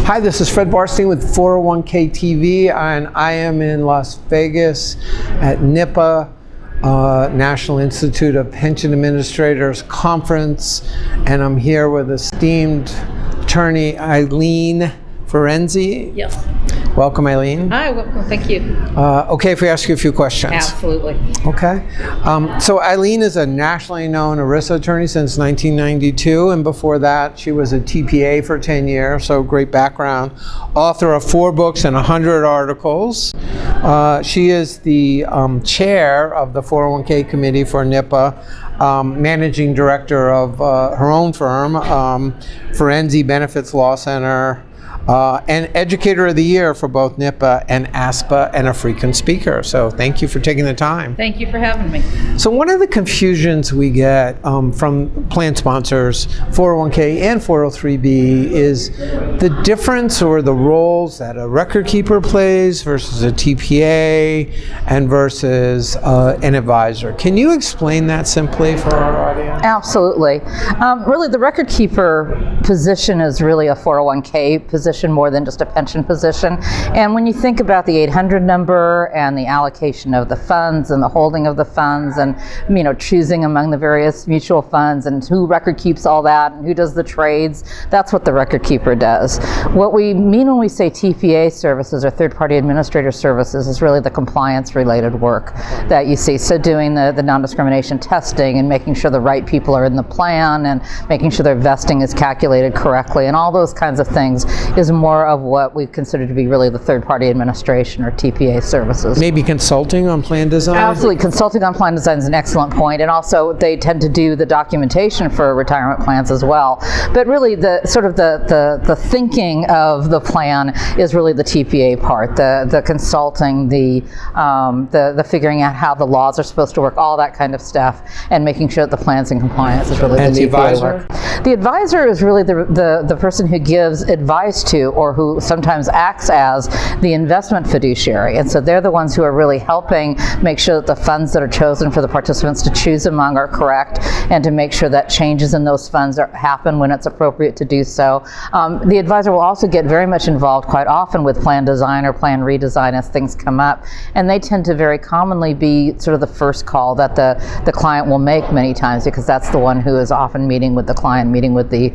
Hi, this is Fred Barstein with 401k TV, and I am in Las Vegas at NIPA, National Institute of Pension Administrators Conference, and I'm here with esteemed attorney Ilene Ferenczy. Yes. Welcome, Ilene. Hi, welcome. Thank you. Okay if we ask you a few questions? Absolutely. Okay. So Ilene is a nationally known ERISA attorney since 1992, and before that she was a TPA for 10 years, so great background. Author of 4 books and 100 articles. She is the chair of the 401k committee for NIPA, managing director of her own firm, Ferenczy Benefits Law Center, and Educator of the Year for both NIPA and ASPA, and a frequent speaker. So thank you for taking the time. Thank you for having me. So one of the confusions we get from plan sponsors, 401k and 403b, is the difference or the roles that a record keeper plays versus a TPA and versus an advisor. Can you explain that simply for our audience? Absolutely. Really, the record keeper position is really a 401k position more than just a pension position. And when you think about the 800 number and the allocation of the funds and the holding of the funds and, you know, choosing among the various mutual funds and who record keeps all that and who does the trades, that's what the record keeper does. What we mean when we say TPA services or third-party administrator services is really the compliance-related work that you see. So doing the non-discrimination testing and making sure the right people are in the plan and making sure their vesting is calculated correctly and all those kinds of things is more of what we consider to be really the third-party administration or TPA services. Maybe consulting on plan design? Absolutely. Consulting on plan design is an excellent point, and also they tend to do the documentation for retirement plans as well. But really the sort of the thinking of the plan is really the TPA part, the consulting, the figuring out how the laws are supposed to work, all that kind of stuff, and making sure that the plan's in compliance is really the TPA work. The advisor is really the person who gives advice to, or who sometimes acts as, the investment fiduciary. And so they're the ones who are really helping make sure that the funds that are chosen for the participants to choose among are correct, and to make sure that changes in those funds happen when it's appropriate to do so. The advisor will also get very much involved quite often with plan design or plan redesign as things come up, and they tend to very commonly be sort of the first call that the client will make many times, because that's the one who is often meeting with the client, meeting with the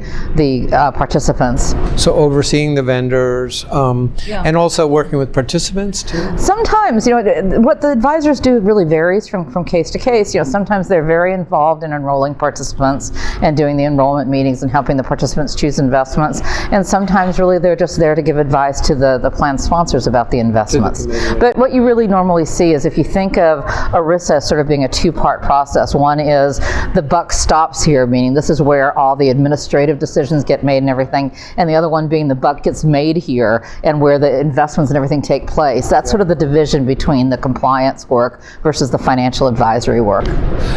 participants. So overseeing the vendors, and also working with participants too? Sometimes, you know, what the advisors do really varies from case to case. You know, sometimes they're very involved in enrolling participants and doing the enrollment meetings and helping the participants choose investments. And sometimes really they're just there to give advice to the plan sponsors about the investments. But what you really normally see is, if you think of ERISA sort of being a 2-part process, one is the buck stops here, meaning this is where all the administrative decisions get made and everything, and the other one being the buck gets made here and where the investments and everything take place. That's sort of the division between the compliance work versus the financial advisory work.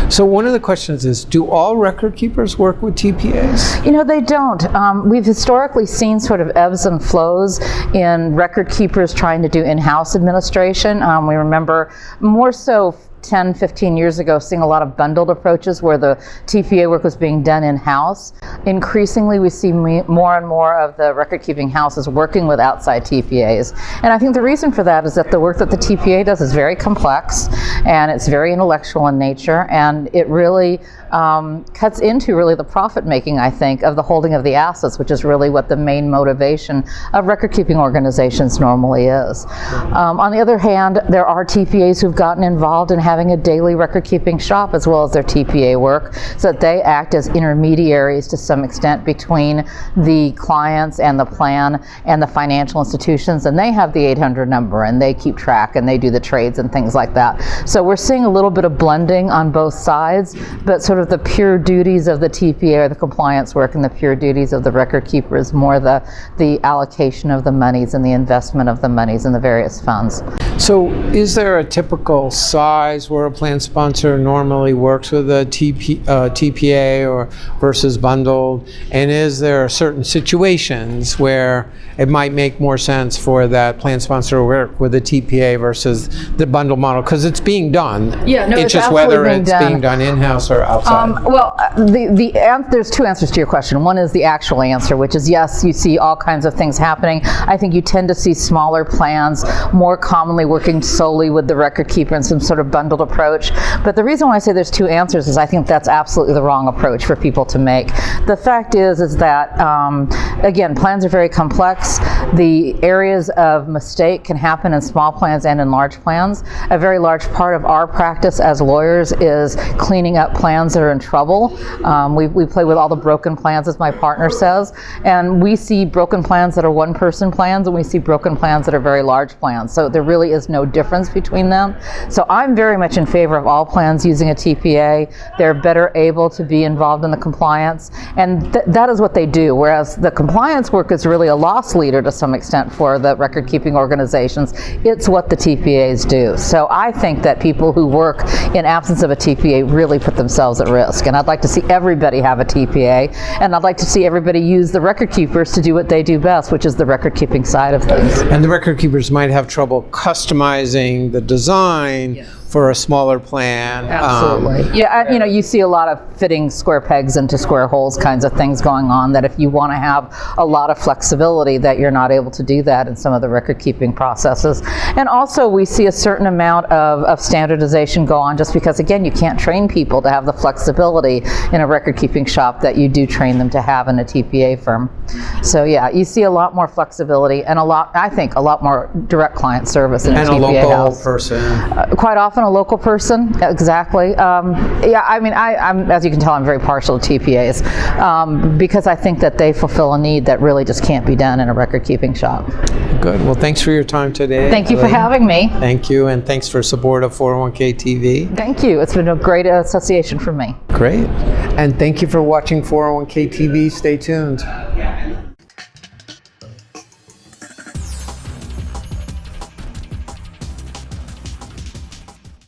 So one of the questions is, do all record keepers work with TPAs? You know, they don't. We've historically seen sort of ebbs and flows in record keepers trying to do in-house administration. We remember more so 10, 15 years ago, seeing a lot of bundled approaches where the TPA work was being done in-house. Increasingly, we see more and more of the record-keeping houses working with outside TPAs. And I think the reason for that is that the work that the TPA does is very complex, and it's very intellectual in nature, and it really cuts into really the profit-making, I think, of the holding of the assets, which is really what the main motivation of record-keeping organizations normally is. On the other hand, there are TPAs who've gotten involved in having a daily record-keeping shop as well as their TPA work, so that they act as intermediaries to some extent between the clients and the plan and the financial institutions, and they have the 800 number and they keep track and they do the trades and things like that. So we're seeing a little bit of blending on both sides, but sort of the pure duties of the TPA or the compliance work and the pure duties of the record keeper is more the allocation of the monies and the investment of the monies in the various funds. So is there a typical size where a plan sponsor normally works with a TPA or versus bundled? And is there certain situations where it might make more sense for that plan sponsor to work with a TPA versus the bundle model? Because it's being done. Yeah, no, it's just absolutely whether being it's done. being done in-house or outside. There's two answers to your question. One is the actual answer, which is yes, you see all kinds of things happening. I think you tend to see smaller plans more commonly working solely with the record keeper in some sort of bundled approach. But the reason why I say there's two answers is I think that's absolutely the wrong approach for people to make. The fact is that, again, plans are very complex. The areas of mistake can happen in small plans and in large plans. A very large part of our practice as lawyers is cleaning up plans that are in trouble. We play with all the broken plans, as my partner says, and we see broken plans that are one-person plans, and we see broken plans that are very large plans. So there really is no difference between them. So I'm very much in favor of all plans using a TPA. They're better able to be involved in the compliance, and that is what they do, whereas the compliance work is really a loss leader to some extent for the record-keeping organizations. It's what the TPAs do. So I think that people who work in absence of a TPA really put themselves at risk, and I'd like to see everybody have a TPA, and I'd like to see everybody use the record keepers to do what they do best, which is the record-keeping side of things. And the record keepers might have trouble customizing the design for a smaller plan. Absolutely. You see a lot of fitting square pegs into square holes kinds of things going on, that if you want to have a lot of flexibility, that you're not able to do that in some of the record keeping processes. And also we see a certain amount of standardization go on, just because, again, you can't train people to have the flexibility in a record keeping shop that you do train them to have in a TPA firm. So yeah, you see a lot more flexibility and I think a lot more direct client service in a TPA And a local house. person. Quite often a local person, exactly. I'm, as you can tell, I'm very partial to TPAs because I think that they fulfill a need that really just can't be done in a record-keeping shop. Good. Well, thanks for your time today. Thank you for Ilene. having me. Thank you, and thanks for support of 401k TV. Thank you. It's been a great association for me. Great. And thank you for watching 401k TV. Stay tuned.